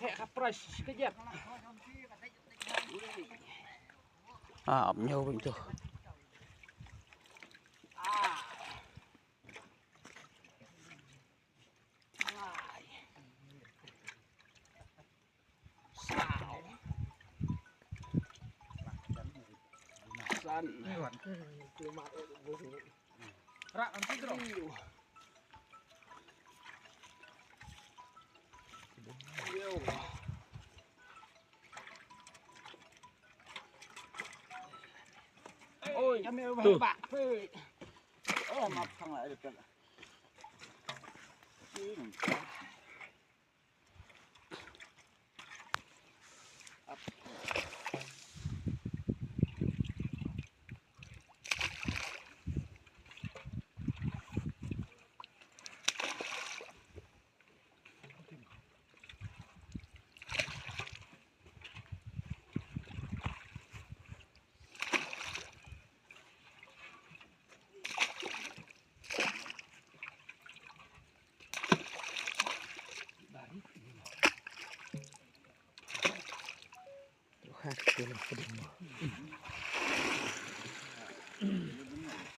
kayak kapres sekejap. Nyawa itu. Rak nanti bro. Ôi, kami over back. Mặt thằng lại được rồi. Hạt